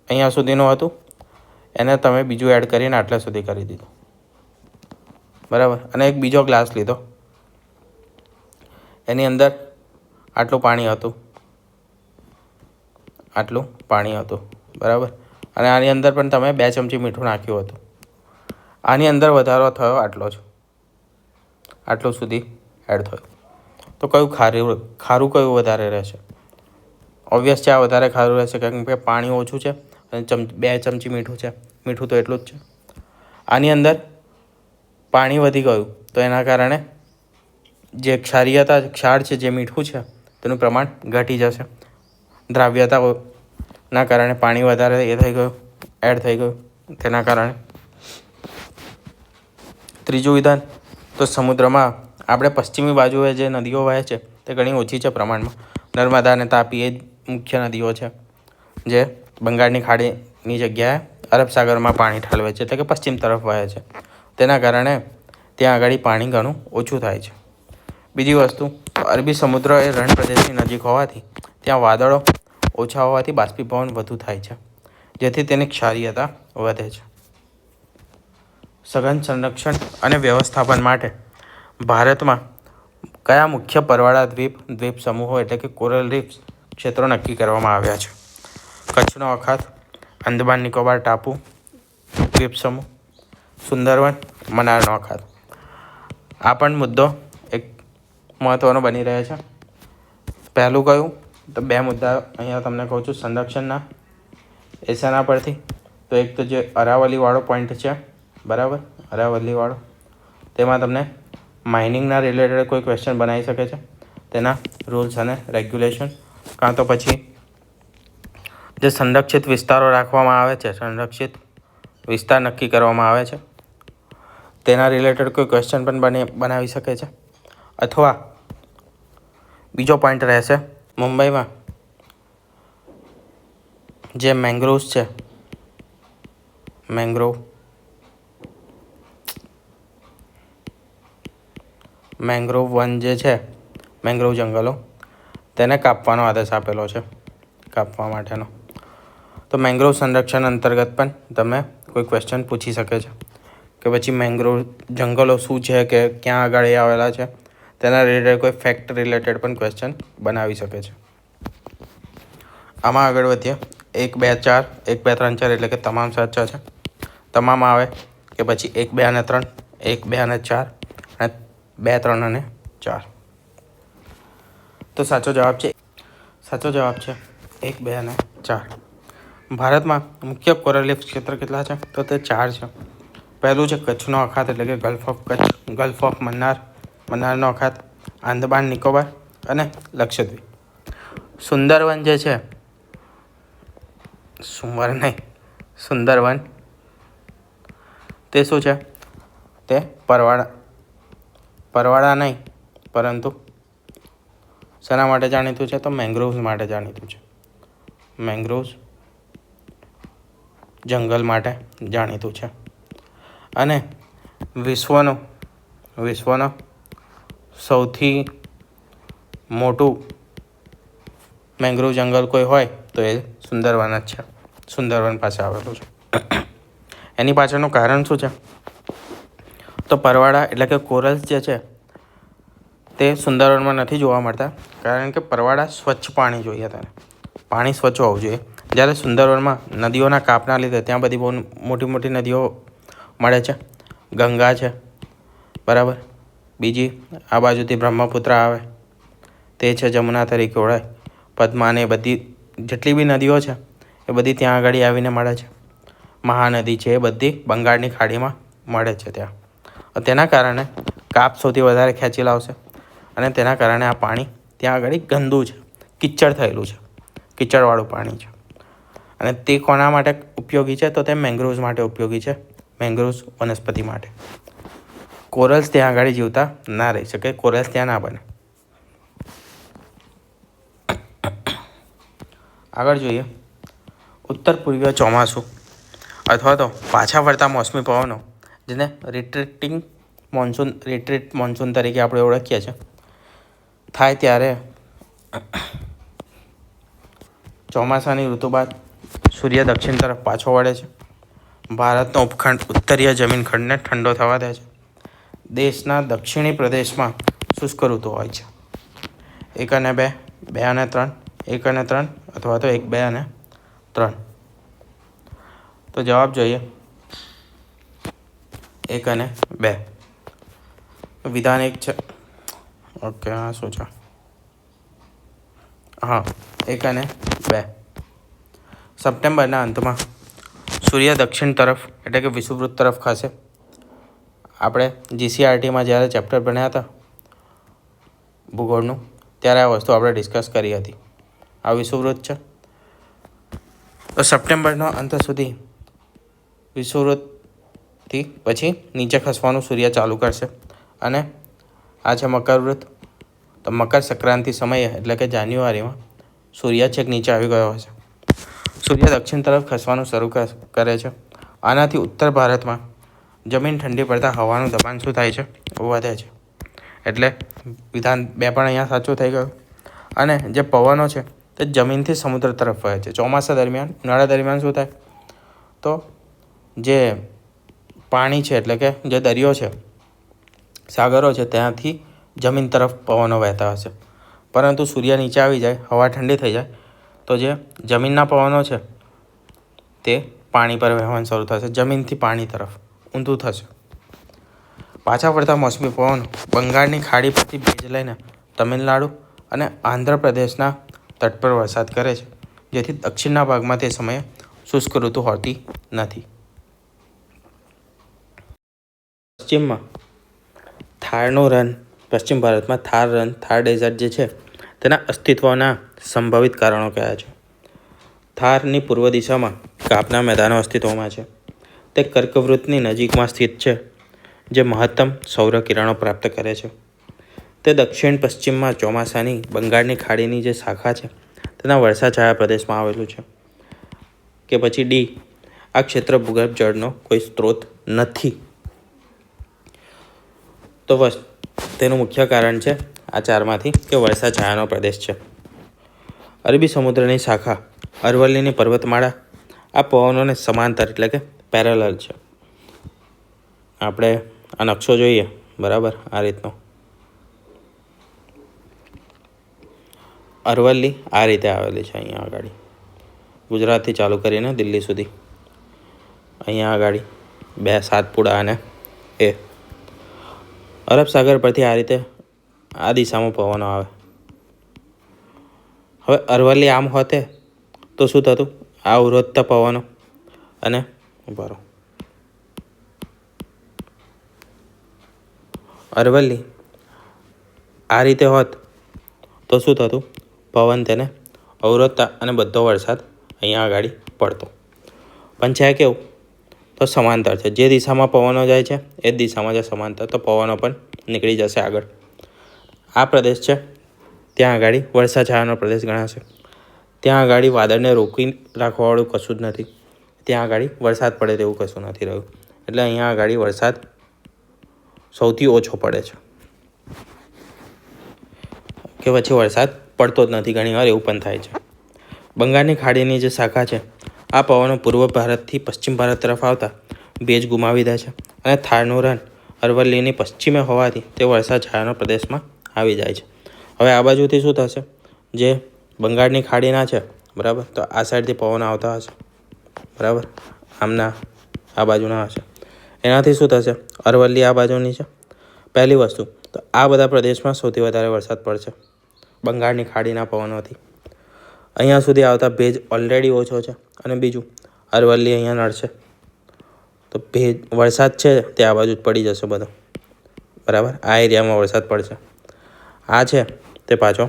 અહીંયા સુધીનું હતું એને તમે બીજું એડ કરીને આટલા સુધી કરી દીધું, બરાબર? અને એક બીજો ગ્લાસ લીધો, એની અંદર આટલું પાણી હતું, બરાબર? અને આની અંદર પણ તમે 2 ચમચી મીઠું નાખ્યું હતું. આની અંદર વધારો થયો આટલું સુધી એડ થયું. તો કયું ખારું કયું વધારે રહેશે? ઓબ્વિયસ છે આ વધારે ખારું રહેશે, કારણ કે પાણી ઓછું છે અને 2 ચમચી મીઠું છે. મીઠું તો એટલું જ છે. આની અંદર પાણી વધી ગયું તો એના કારણે જે ક્ષાર છે, જે મીઠું છે તેનું પ્રમાણ ઘટી જશે. દ્રાવ્યતાના કારણે પાણી વધારે એડ થઈ ગયું તેના કારણે. ત્રીજું વિધાન, તો સમુદ્રમાં આપણે પશ્ચિમી બાજુએ જે નદીઓ વહે છે તે ઘણી ઓછી છે પ્રમાણમાં. નર્મદા અને તાપી એ જ મુખ્ય નદીઓ છે જે બંગાળની ખાડીની જગ્યાએ અરબ સાગરમાં પાણી ઠાલવે છે, એટલે કે પશ્ચિમ તરફ વહે છે. તેના કારણે ત્યાં આગળ પાણી ઘણું ઓછું થાય છે. બીજી વસ્તુ, અરબી સમુદ્ર એ રણ પ્રદેશની નજીક હોવાથી ત્યાં વાદળો ઓછા હોવાથી બાષ્પીભવન વધુ થાય છે, જેથી તેની ક્ષારીયતા વધે છે. સઘન સંરક્ષણ અને વ્યવસ્થાપન માટે ભારતમાં કયા મુખ્ય પરવાળા દ્વીપ સમૂહો એટલે કે કોરલ રીફ ક્ષેત્રો નક્કી કરવામાં આવ્યા છે? કચ્છનો અખાત, અંદમાન નિકોબાર ટાપુ દ્વીપ સમૂહ, સુંદરવન, મનારનો અખાત. આ પણ મુદ્દો એક મહત્ત્વનો બની રહે છે. પહેલું કયું? તો 2 મુદ્દા અહીંયા તમને કહું છું સંરક્ષણના. એ શેના પરથી? તો એક તો જે અરાવલીવાળો પોઈન્ટ છે, બરાબર? અરાવલીવાળો, તેમાં તમને માઇનિંગના રિલેટેડ કોઈ ક્વેશ્ચન બનાવી શકે છે, તેના રૂલ્સ અને રેગ્યુલેશન. કાં તો પછી જે સંરક્ષિત વિસ્તારો રાખવામાં આવે છે, સંરક્ષિત વિસ્તાર નક્કી કરવામાં આવે છે, તેના રિલેટેડ કોઈ ક્વેશ્ચન પણ બનાવી શકે છે. અથવા બીજો પોઈન્ટ રહેશે મુંબઈમાં જે મેંગ્રોવ્સ છે, મેંગ્રોવ વન જે છે, મેંગ્રોવ જંગલો, તેને કાપવાનો આદેશ આપેલો છે, કાપવા માટેનો. તો મેંગ્રોવ સંરક્ષણ અંતર્ગત પણ તમે કોઈ ક્વેશ્ચન પૂછી શકે છે કે પછી મેંગ્રોવ જંગલો શું છે, કે ક્યાં આગળ એ આવેલા છે, તેના રિલેટેડ કોઈ ફેક્ટ રિલેટેડ પણ ક્વેશ્ચન બનાવી શકે છે. આમાં આગળ વધીએ. 1, 2, 4, 1, 2, 3, 4 એટલે કે તમામ સાચા છે. તમામ આવે કે પછી 1, 2 અને 3, 1, 2 અને 4 અને 2, 3 અને 4? તો સાચો જવાબ છે 1, 2 અને 4. ભારતમાં મુખ્ય કોરલ રીફ ક્ષેત્ર કેટલા છે? તો તે 4 છે. પહેલું છે કચ્છનો અખાત એટલે કે gulf of Kutch, gulf of મન્નારનો અખાત, આંદમાન નિકોબાર અને લક્ષદ્વીપ. સુંદરવન જે છે, સુંદરવન તે શું છે? તે પરવાળા નહીં, પરંતુ શેના માટે જાણીતું છે? તો મેંગ્રોવ્સ માટે જાણીતું છે. મેંગ્રોવ્સ જંગલ માટે જાણીતું છે. અને વિશ્વનું સૌથી મોટું મેંગ્રોવ જંગલ કોઈ હોય તો એ સુંદરવન જ છે. સુંદરવન પાસે આવેલું છે. એની પાછળનું કારણ શું છે? તો પરવાળા એટલે કે કોરલ્સ જે છે તે સુંદરવનમાં નથી જોવા મળતા, કારણ કે પરવાળા સ્વચ્છ પાણી જોઈએ તેને. પાણી સ્વચ્છ હોવું જોઈએ. જ્યારે સુંદરવનમાં નદીઓના કાપના લીધે ત્યાં બધી બહુ મોટી મોટી નદીઓ મળે છે. ગંગા છે, બરાબર. બીજી આ બાજુથી બ્રહ્મપુત્ર આવે તે છે, જમુના તરીકે ઓળખાય. પદ્મા ને બધી જેટલી બી નદીઓ છે એ બધી ત્યાં આગળ આવીને મળે છે. મહાનદી છે એ બધી બંગાળની ખાડીમાં મળે છે ત્યાં. તેના કારણે કાપ સૌથી વધારે ખેંચી લાવશે અને તેના કારણે આ પાણી ત્યાં આગળ ગંદુ છે, કિચડ થયેલું છે, કિચડવાળું પાણી છે. અને તે કોના માટે ઉપયોગી છે? તો તે મેંગ્રોવ્સ માટે ઉપયોગી છે. મેંગ્રોવ્સ વનસ્પતિ માટે. કોરલ્સ ત્યાં આગળ જીવતા ના રહી શકે, કોરલ્સ ત્યાં ના બને. આગળ જોઈએ, ઉત્તર પૂર્વીય ચોમાસું અથવા તો પાછા વળતા મોસમી પવનો, જેને રિટ્રીટ મોન્સૂન તરીકે આપણે ઓળખીએ છીએ, થાય ત્યારે ચોમાસાની ઋતુ બાદ સૂર્ય દક્ષિણ તરફ પાછો વળે છે. ભારતનો ઉપખંડ ઉત્તરીય જમીન ખંડને ઠંડો થવા દે છે. દેશના દક્ષિણી પ્રદેશમાં શુષ્ક ઋતુ હોય છે. 1 અને 2, 2 અને 3, 1 અને 3 અથવા તો 1, 2 અને 3. તો જવાબ જોઈએ 1 અને 2. વિધાન 1 છે. ઓકે, આ શું છે? હા, 1 અને 2. સપ્ટેમ્બરના અંતમાં સૂર્ય દક્ષિણ તરફ એટલે કે વિષુવવૃત્ત તરફ ખસે. આપણે GCRTમાં જ્યારે ચેપ્ટર ભણ્યા હતા ભૂગોળનું, ત્યારે આ વસ્તુ આપણે ડિસ્કસ કરી હતી. આ વિષુવવૃત્ત છે. તો સપ્ટેમ્બરનો અંત સુધી વિષુવવૃત્તથી પછી નીચે ખસવાનું સૂર્ય ચાલુ કરશે. અને આ છે મકરવૃત્ત. તો મકર સંક્રાંતિ સમયે એટલે કે જાન્યુઆરીમાં સૂર્ય છેક નીચે આવી ગયો હશે. સૂર્ય દક્ષિણ તરફ ખસવાનું શરૂ કરે છે. આનાથી ઉત્તર ભારતમાં જમીન ઠંડી પડતા હવાનું દબાણ શું થાય છે? વધે છે. એટલે વિધાન 2 પણ અહીંયા સાચું થઈ ગયું. અને જે પવનો છે તે જમીનથી સમુદ્ર તરફ વહે છે. ચોમાસા દરમિયાન, ઉનાળા દરમિયાન શું થાય? તો જે પાણી છે એટલે કે જે દરિયો છે, સાગરો છે, ત્યાંથી જમીન તરફ પવનો વહેતા હશે. પરંતુ સૂર્ય નીચે આવી જાય, હવા ઠંડી થઈ જાય, તો જે જમીનના પવનો છે તે પાણી પર વહેવાનું શરૂ થશે. જમીનથી પાણી તરફ ઊંધું થશે. પાછા ફરતા મોસમી પવનો બંગાળની ખાડી પરથી ભેજ લઈને તમિલનાડુ અને આંધ્રપ્રદેશના તટ પર વરસાદ કરે છે, જેથી દક્ષિણના ભાગમાં તે સમયે શુષ્ક ઋતુ હોતી નથી. પશ્ચિમ ભારતમાં થાર રન, થાર ડેઝર્ટ જે છે તેના અસ્તિત્વના સંભવિત કારણો કયા છે? થારની પૂર્વ દિશામાં કાપના મેદાનો અસ્તિત્વમાં છે. તે કર્કવૃત્તની નજીકમાં સ્થિત છે, જે મહત્તમ સૌર કિરણો પ્રાપ્ત કરે છે. તે દક્ષિણ પશ્ચિમમાં ચોમાસાની બંગાળની ખાડીની જે શાખા છે તેના વરસાદછાયા પ્રદેશમાં આવેલું છે. કે પછી ડી, આ ક્ષેત્ર ભૂગર્ભ જળનો કોઈ સ્ત્રોત નથી. તો બસ તેનું મુખ્ય કારણ છે આ ચારમાંથી કે વરસાદછાયાનો પ્રદેશ છે. અરબી સમુદ્રની શાખા, અરવલ્લીની પર્વતમાળા આ પવનોને સમાંતર એટલે કે પેરેલલ છે. આપણે આ નકશો જોઈએ, બરાબર, આ રીતનો. અરવલ્લી આ રીતે આવેલી છે અહીંયા આગળ, ગુજરાતથી ચાલુ કરીને દિલ્હી સુધી. અહીંયા આગળ 2 સાતપુડા અને એ અરબ સાગર પરથી આ રીતે આ દિશામાં પવનો આવે. હવે અરવલ્લી આમ હોતે તો શું થતું? આ ઉરોધતા પવનો અને બરો અરવલ્લી આ રીતે હોત તો શું થતું? પવન તેને અવરોધતા અને બધો વરસાદ અહીંયા આગળ પડતો. પણ છે કેવું? તો તો સમાંતર છે. જે દિશામાં પવનો જાય છે એ જ દિશામાં છે સમાંતર, તો પવનો પણ નીકળી જશે આગળ. આ પ્રદેશ છે ત્યાં આગળ વર્ષા છાયાનો પ્રદેશ ગણાશે. ત્યાં આગળ વાદળને રોકી રાખવાવાળું કશું જ નથી. ત્યાં આગળ વરસાદ પડે તેવું કશું નથી રહ્યું. એટલે અહીંયા આગળ વરસાદ સૌથી ઓછો પડે છે, કે પછી વરસાદ પડતો જ નથી ઘણીવાર એવું પણ થાય છે. બંગાળની ખાડીની જે શાખા છે, આ પવનો પૂર્વ ભારતથી પશ્ચિમ ભારત તરફ આવતા ભેજ ગુમાવી દે છે અને થારનું રણ અરવલ્લીની પશ્ચિમે હોવાથી તે વરસાદ છાયાનો પ્રદેશમાં આવી જાય છે. હવે આ બાજુથી શું થશે, જે બંગાળની ખાડીના છે બરાબર, તો આ સાઈડથી પવન આવતા હશે બરાબર, આમના આ બાજુના હશે. એનાથી શું થશે, અરવલ્લી આ બાજુની છે પહેલી વસ્તુ, તો આ બધા પ્રદેશમાં સૌથી વધારે વરસાદ પડશે બંગાળની ખાડીના પવનોથી. અહીંયા સુધી આવતા ભેજ ઓલરેડી ઓછો છે, અને બીજું અરવલ્લી અહીંયા નડશે તો ભેજ વરસાદ છે તે આ બાજુ જ પડી જશે બધો બરાબર. આ એરિયામાં વરસાદ પડશે. આ છે તે પાછો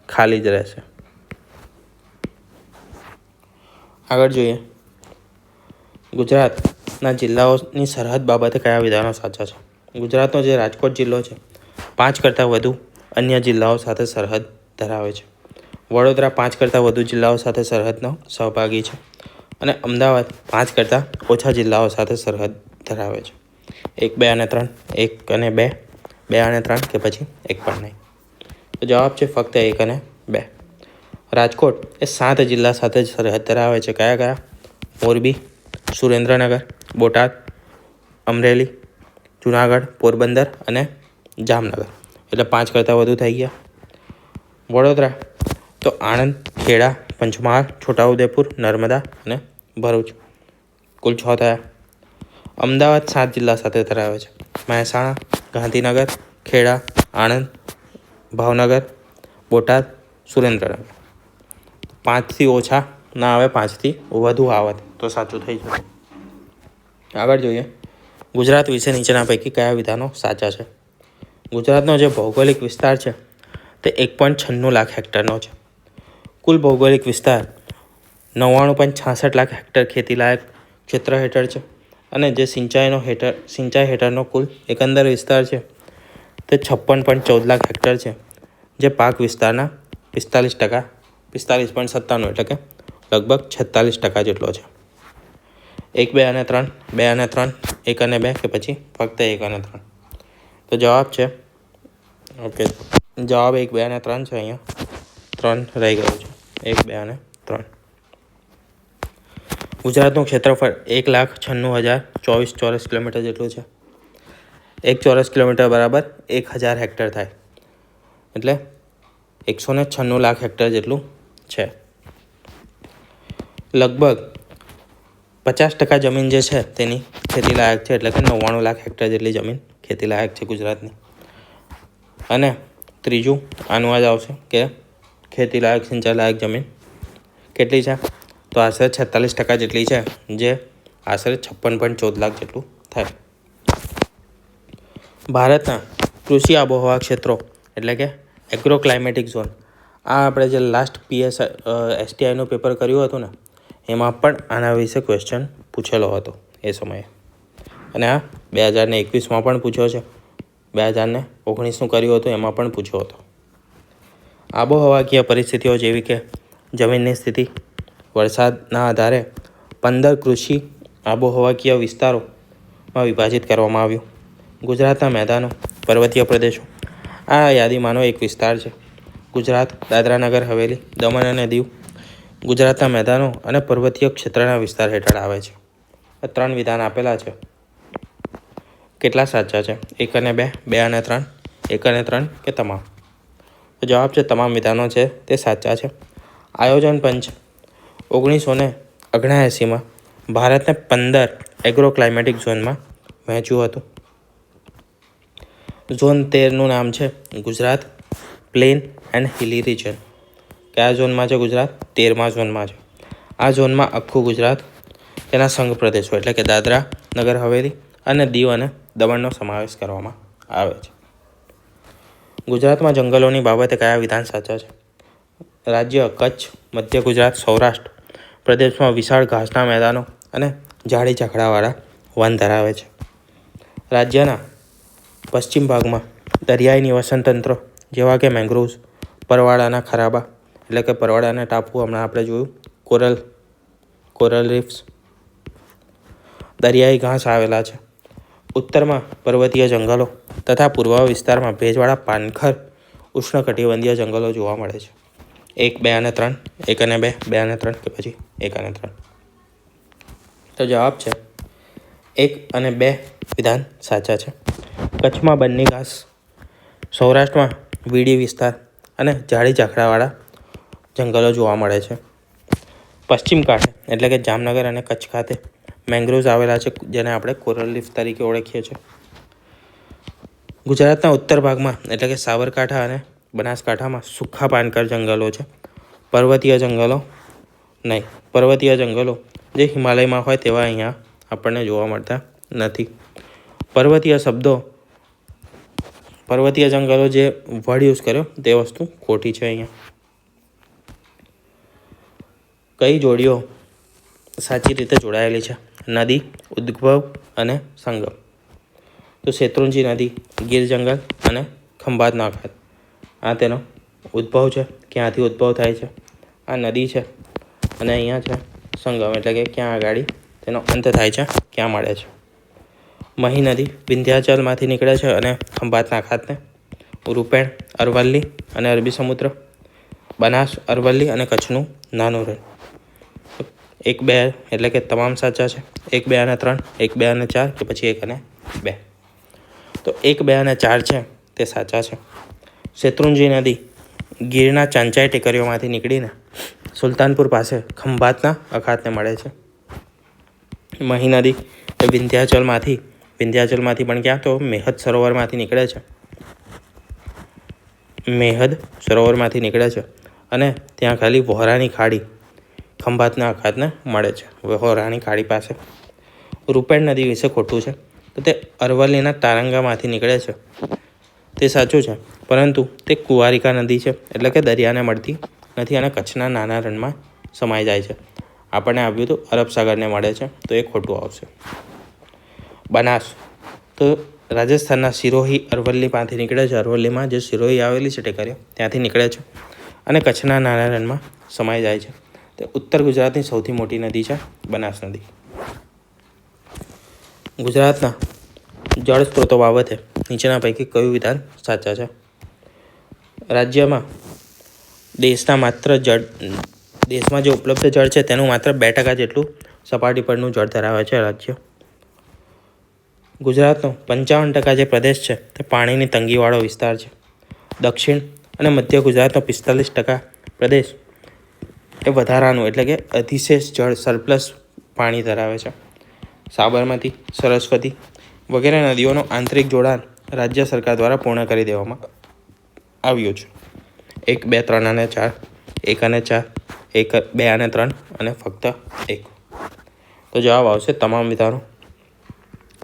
ખાલી જ રહેશે. આગળ જોઈએ, ગુજરાતના જિલ્લાઓની સરહદ બાબતે કયા વિધાનો સાચા છે. ગુજરાતનો જે રાજકોટ જિલ્લો છે 5 કરતાં વધુ અન્ય જિલ્લાઓ સાથે સરહદ ધરાવે છે. વડોદરા 5 કરતાં વધુ જિલ્લાઓ સાથે સરહદનો સહભાગી છે, અને અમદાવાદ 5 કરતાં ઓછા જિલ્લાઓ સાથે સરહદ ધરાવે છે. 1, 2 અને 3, 1 અને 2, 2 અને 3 કે પછી એક પણ નહીં. તો જવાબ છે ફક્ત 1 અને 2. રાજકોટ એ 7 જિલ્લા સાથે સરહદ ધરાવે છે. કયા કયા? મોરબી, સુરેન્દ્રનગર, બોટાદ, અમરેલી, જુનાગઢ, પોરબંદર અને જામનગર. એટલે 5 કરતાં વધુ થઈ ગયા. વડોદરા તો આણંદ, ખેડા, પંચમહાલ, છોટાઉદેપુર, નર્મદા અને ભરૂચ, કુલ 6 થયા. અમદાવાદ 7 જિલ્લા સાથે ધરાવે છે. મહેસાણા, ગાંધીનગર, ખેડા, આણંદ, ભાવનગર, બોટાદ, સુરેન્દ્રનગર. 5થી ઓછા ના આવે, 5થી વધુ આવે તો સાચું થઈ જશે. આગળ જોઈએ, ગુજરાત વિશે નીચેના પૈકી કયા વિધાનો સાચા છે. ગુજરાતનો જે ભૌગોલિક વિસ્તાર છે તે 1.96 લાખ હેક્ટરનો છે. કુલ ભૌગોલિક વિસ્તાર 99.66 લાખ હેક્ટર ખેતીલાયક ક્ષેત્ર હેઠળ છે, અને જે સિંચાઈ હેઠળનો કુલ એકંદર વિસ્તાર છે તે 56.14 લાખ હેક્ટર છે, જે પાક વિસ્તારના 45.97 એટલે કે લગભગ 46% જેટલો છે. 1, 2 અને 3, 2 અને 3, 1 અને 2 કે પછી ફક્ત 1 અને 3. તો જવાબ છે ઓકે, જવાબ 1, 2 અને 3 છે. અહીંયા 3 રહી ગયું છે. 1, 2 અને 3. ગુજરાતનું ક્ષેત્રફળ 1,96,024 ચોરસ કિલોમીટર જેટલું છે. 1 ચોરસ કિલોમીટર બરાબર 1000 હેક્ટર થાય, એટલે 196 લાખ હેક્ટર જેટલું છે. લગભગ 50% જમીન જે છે તેની ખેતીલાયક છે, એટલે કે 99 લાખ હેક્ટર જેટલી જમીન ખેતીલાયક છે ગુજરાતની. અને ત્રીજું આનું જ આવશે કે ખેતીલાયક સિંચાઈલાયક જમીન કેટલી છે, તો આશરે 46% જેટલી છે, જે આશરે 56.14 લાખ જેટલું થાય. ભારતના કૃષિ આબોહવા ક્ષેત્રો એટલે કે એગ્રો ક્લાઇમેટિક ઝોન, આ આપણે જે લાસ્ટ STIનું પેપર કર્યું હતું ને, એમાં પણ આના વિશે ક્વેશ્ચન પૂછેલો હતો એ સમયે, અને આ 2021માં પણ પૂછ્યો છે. 2019નું કર્યું હતું એમાં પણ પૂછ્યો હતો. આબોહવાકીય પરિસ્થિતિઓ જેવી કે જમીનની સ્થિતિ, વરસાદના આધારે 15 કૃષિ આબોહવાકીય વિસ્તારોમાં વિભાજિત કરવામાં આવ્યું. ગુજરાતના મેદાનો, પર્વતીય પ્રદેશો આ યાદીમાંનો એક વિસ્તાર છે. ગુજરાત, દાદરાનગર હવેલી, દમણ અને દીવ ગુજરાતના મેદાનો અને પર્વતીય ક્ષેત્રના વિસ્તાર હેઠળ આવે છે. આ 3 વિધાન આપેલા છે. કેટલા સાચા છે? 1 અને 2, 2 અને 3, 1 અને 3 કે તમામ? તો જવાબ છે તમામ વિધાનો છે તે સાચા છે. આયોજન પંચ 1979માં ભારતને 15 એગ્રો ક્લાઇમેટિક ઝોનમાં વહેંચ્યું હતું. ઝોન 13નું નામ છે ગુજરાત પ્લેન એન્ડ હિલી રિજન. કયા ઝોનમાં છે ગુજરાત? 13મા ઝોનમાં છે. આ ઝોનમાં આખું ગુજરાત, તેના સંઘ પ્રદેશો એટલે કે દાદરા, નગર હવેલી અને દીવ અને દમણનો સમાવેશ કરવામાં આવે છે. ગુજરાતમાં જંગલોની બાબતે કયા વિધાન સાચા છે? રાજ્ય કચ્છ, મધ્ય ગુજરાત, સૌરાષ્ટ્ર પ્રદેશમાં વિશાળ ઘાસના મેદાનો અને ઝાડી ઝાકડાવાળા વન ધરાવે છે. રાજ્યના પશ્ચિમ ભાગમાં દરિયાઈ નિવસન તંત્રો જેવા કે મેંગ્રોવ્સ, પરવાળાના ખરાબા એટલે કે પરવાળાના ટાપુ, હમણાં આપણે જોયું કોરલ રીફ્સ, દરિયાઈ ઘાસ આવેલા છે. ઉત્તરમાં પર્વતીય જંગલો તથા પૂર્વ વિસ્તારમાં ભેજવાળા પાનખર ઉષ્ણકટિબંધીય જંગલો જોવા મળે છે. 1, 2 અને 3, 1 અને 2, 2 અને 3 કે પછી 1 અને 3? તો જવાબ છે 1 અને 2 વિધાન સાચા છે. કચ્છમાં બન્ની ઘાસ, સૌરાષ્ટ્રમાં વીડી વિસ્તાર અને ઝાડી ઝાકડાવાળા જંગલો જોવા મળે છે. પશ્ચિમ કાંઠે એટલે કે જામનગર અને કચ્છ ખાતે મેંગ્રોવ્સ આવેલા છે, જેને આપણે કોરલ રીફ તરીકે ઓળખીએ છીએ. ગુજરાતના ઉત્તર ભાગમાં એટલે કે સાબરકાંઠા અને બનાસકાંઠામાં સૂખા પાનકર જંગલો છે. પર્વતીય જંગલો જે હિમાલયમાં હોય તેવા અહીંયા આપણને જોવા મળતા નથી. પર્વતીય જંગલો જે વર્ડ યુઝ કર્યો તે વસ્તુ ખોટી છે. અહીંયા કઈ જોડીઓ સાચી રીતે જોડાયેલી છે? નદી, ઉદ્ભવ અને સંગમ. તો શેત્રુંજી નદી ગીર જંગલ અને ખંભાતના અખાત, આ તેનો ઉદ્ભવ છે, ક્યાંથી ઉદ્ભવ થાય છે. આ નદી છે અને અહીંયા છે સંગમ એટલે કે ક્યાં આગળ તેનો અંત થાય છે, ક્યાં મળે છે. મહી નદી વિંધ્યાચલમાંથી નીકળે છે અને ખંભાતના અખાતને. રૂપેણ, અરવલ્લી અને અરબી સમુદ્ર. બનાસ, અરવલ્લી અને કચ્છનું નાનું રણ. 1, 2 એટલે કે તમામ સાચા છે. 1, 2 અને 3, 1, 2 અને 4 કે પછી 1 અને 2? તો 1, 2 અને 4 છે તે સાચા છે. શેત્રુંજી નદી ગીરના ચાંચાઈ ટેકરીઓમાંથી નીકળીને સુલતાનપુર પાસે ખંભાતના અખાતને મળે છે. મહી નદી એ વિંધ્યાચલમાંથી પણ ક્યાં? તો મેહદ સરોવરમાંથી નીકળે છે અને ત્યાં ખાલી વહોરાની ખાડી ખંભાતના અખાતને મળે છે, વહોરાની ખાડી પાસે. રૂપેણ નદી વિશે ખોટું છે. તો તે અરવલ્લીના તારંગામાંથી નીકળે છે, તે સાચું છે, પરંતુ તે કુંવારિકા નદી છે એટલે કે દરિયાને મળતી નથી અને કચ્છના નાના રણમાં સમાઈ જાય છે. આપણને આવ્યું હતું અરબ સાગરને મળે છે, તો એ ખોટું આવશે. બનાસ તો રાજસ્થાનના સિરોહી અરવલ્લીમાંથી નીકળે છે. અરવલ્લીમાં જે સિરોહી આવેલી છે ટેકરીઓ ત્યાંથી નીકળે છે અને કચ્છના નાના રણમાં સમાઈ જાય છે. તે ઉત્તર ગુજરાતની સૌથી મોટી નદી છે બનાસ નદી. ગુજરાતના જળ સ્ત્રોતો બાબતે નીચેના પૈકી કયું વિધાન સાચા છે? રાજ્યમાં દેશમાં જે ઉપલબ્ધ જળ છે તેનું માત્ર 2% જેટલું સપાટી પરનું જળ ધરાવે છે રાજ્ય. ગુજરાતનો 55% જે પ્રદેશ છે તે પાણીની તંગીવાળો વિસ્તાર છે. દક્ષિણ અને મધ્ય ગુજરાતનો 45% પ્રદેશ એ વધારાનું એટલે કે અધિશેષ જળ સરપ્લસ પાણી ધરાવે છે. સાબરમતી, સરસ્વતી વગેરે નદીઓનું આંતરિક જોડાણ રાજ્ય સરકાર દ્વારા પૂર્ણ કરી દેવામાં આવ્યું છે. 1, 2, 3 અને 4, 1 અને 4, 1, 2 અને 3 અને ફક્ત 1. તો જવાબ આવશે તમામ વિધાનો.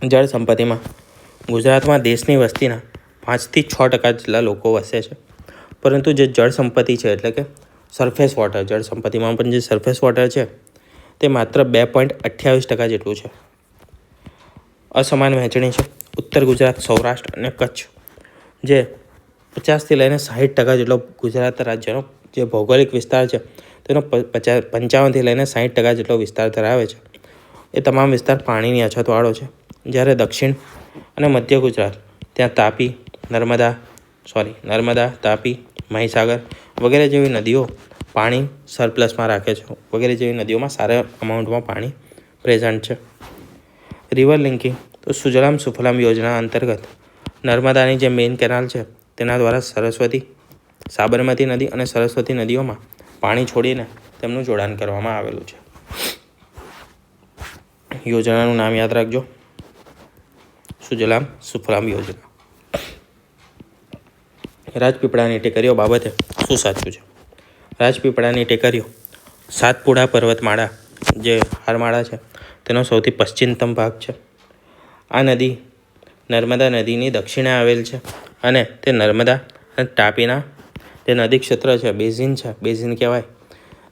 જળ સંપત્તિમાં ગુજરાતમાં દેશની વસ્તીના 5 થી 6% જેટલા લોકો વસે છે, પરંતુ જે જળ સંપત્તિ છે એટલે કે સરફેસ વોટર, જળ સંપત્તિમાં પણ જે સરફેસ વોટર છે તે માત્ર 2.28% જેટલું છે. અસમાન વહેંચણી છે. ઉત્તર ગુજરાત, સૌરાષ્ટ્ર અને કચ્છ જે 50 થી લઈને 60% જેટલો ગુજરાત રાજ્યનો જે ભૌગોલિક વિસ્તાર છે તેનો 55 થી લઈને 60% જેટલો વિસ્તાર ધરાવે છે. એ તમામ વિસ્તાર પાણીની અછતવાળો છે. જ્યારે દક્ષિણ અને મધ્ય ગુજરાત ત્યાં નર્મદા, તાપી, મહીસાગર વગેરે જેવી નદીઓ પાણી સરપ્લસમાં રાખે છે. વગેરે જેવી નદીઓમાં સારા અમાઉન્ટમાં પાણી પ્રેઝન્ટ છે. રિવર લિંકિંગ તો સુજલામ સુફલામ યોજના અંતર્ગત નર્મદાની જે મેઇન કેનાલ છે તેના દ્વારા સાબરમતી નદી અને સરસ્વતી નદીઓમાં પાણી છોડીને તેમનું જોડાણ કરવામાં આવેલું છે. યોજનાનું નામ યાદ રાખજો, સુજલામ સુફલામ યોજના. રાજપીપળાની ટેકરીઓ બાબતે શું સાચું છે? રાજપીપળાની ટેકરીઓ સાતપુડા પર્વતમાળા જે હારમાળા છે તેનો સૌથી પશ્ચિમતમ ભાગ છે. આ નદી નર્મદા નદીની દક્ષિણે આવેલ છે અને તે નર્મદા અને તાપીના જે નદી ક્ષેત્ર છે, બેઝિન કહેવાય,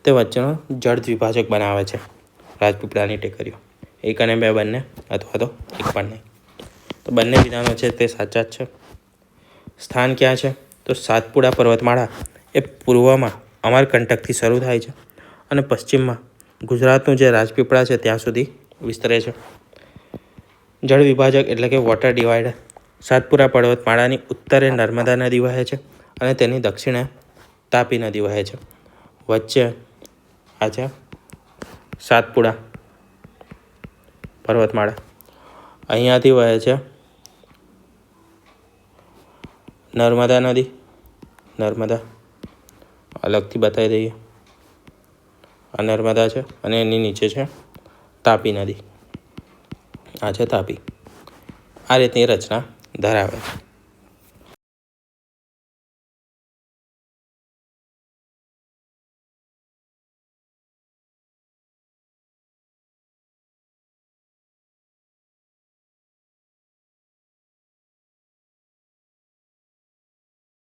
તે વચ્ચેનો જળ દ્વિભાજક બનાવે છે રાજપીપળાની ટેકરીઓ. 1 અને 2 બંને, અથવા તો એક પણ નહીં. તો બંને વિધાનો છે તે સાચા જ છે. સ્થાન ક્યાં છે? તો સાતપુડા પર્વતમાળા એ પૂર્વમાં અમરકંટકથી શરૂ થાય છે અને પશ્ચિમમાં ગુજરાતનું જે રાજપીપળા છે ત્યાં સુધી વિસ્તરે છે. જળ વિભાજક એટલે કે વોટર ડિવાઈડર. સાતપુરા પર્વતમાળાની ઉત્તરે નર્મદા નદી વહે છે અને તેની દક્ષિણે તાપી નદી વહે છે. વચ્ચે આ છે સાતપુડા પર્વતમાળા. અહીંયાથી વહે છે નર્મદા નદી. નર્મદા અલગથી બતાવી દઈએ. આ નર્મદા છે અને એની નીચે છે તાપી નદી. આ છે તાપી. આ રીતની રચના ધરાવે છે.